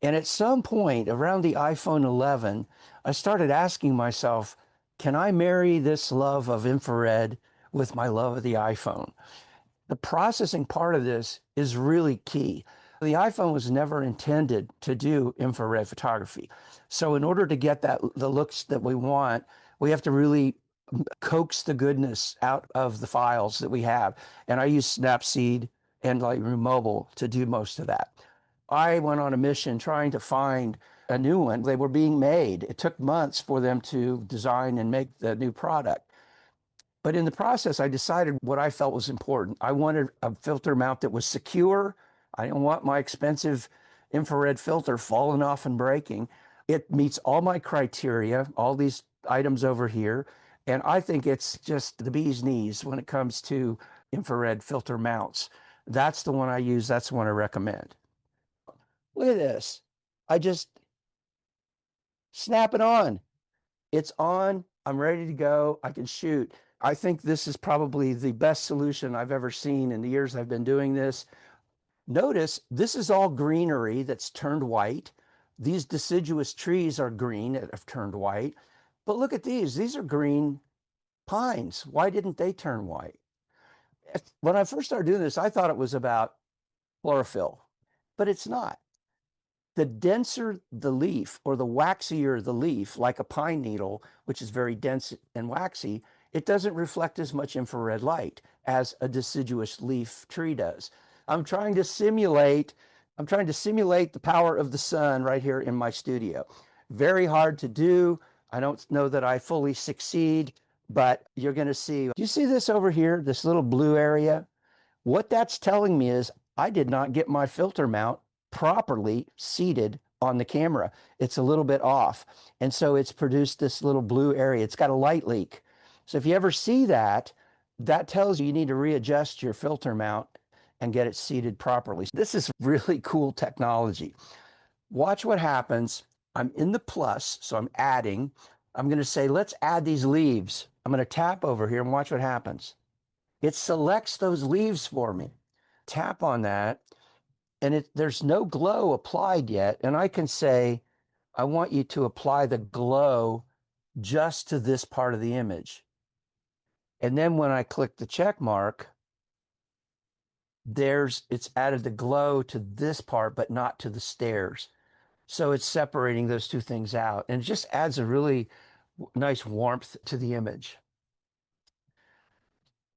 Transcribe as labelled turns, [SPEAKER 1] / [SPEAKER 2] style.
[SPEAKER 1] And at some point around the iPhone 11, I started asking myself, can I marry this love of infrared with my love of the iPhone? The processing part of this is really key. The iPhone was never intended to do infrared photography. So in order to get the looks that we want, we have to really coax the goodness out of the files that we have. And I use Snapseed and Lightroom Mobile to do most of that. I went on a mission trying to find a new one. They were being made. It took months for them to design and make the new product. But in the process, I decided what I felt was important. I wanted a filter mount that was secure. I didn't want my expensive infrared filter falling off and breaking. It meets all my criteria, all these items over here. And I think it's just the bee's knees when it comes to infrared filter mounts. That's the one I use. That's the one I recommend. Look at this. I just snap it on. It's on. I'm ready to go. I can shoot. I think this is probably the best solution I've ever seen in the years I've been doing this. Notice this is all greenery that's turned white. These deciduous trees are green that have turned white. But look at these. These are green pines. Why didn't they turn white? When I first started doing this, I thought it was about chlorophyll, but it's not. The denser the leaf or the waxier the leaf, like a pine needle, which is very dense and waxy, it doesn't reflect as much infrared light as a deciduous leaf tree does. I'm trying to simulate I'm trying to simulate the power of the sun right here in my studio. Very hard to do. I don't know that I fully succeed, but you're going to see. Do you see this over here, this little blue area? What that's telling me is I did not get my filter mount properly seated on the camera. It's a little bit off. And so it's produced this little blue area. It's got a light leak. So if you ever see that, that tells you need to readjust your filter mount and get it seated properly. This is really cool technology. Watch what happens. I'm in the plus, so I'm adding. I'm going to say, let's add these leaves. I'm going to tap over here and watch what happens. It selects those leaves for me. Tap on that, and there's no glow applied yet. And I can say, I want you to apply the glow just to this part of the image. And then when I click the check mark, it's added the glow to this part, but not to the stairs. So it's separating those two things out, and it just adds a really nice warmth to the image.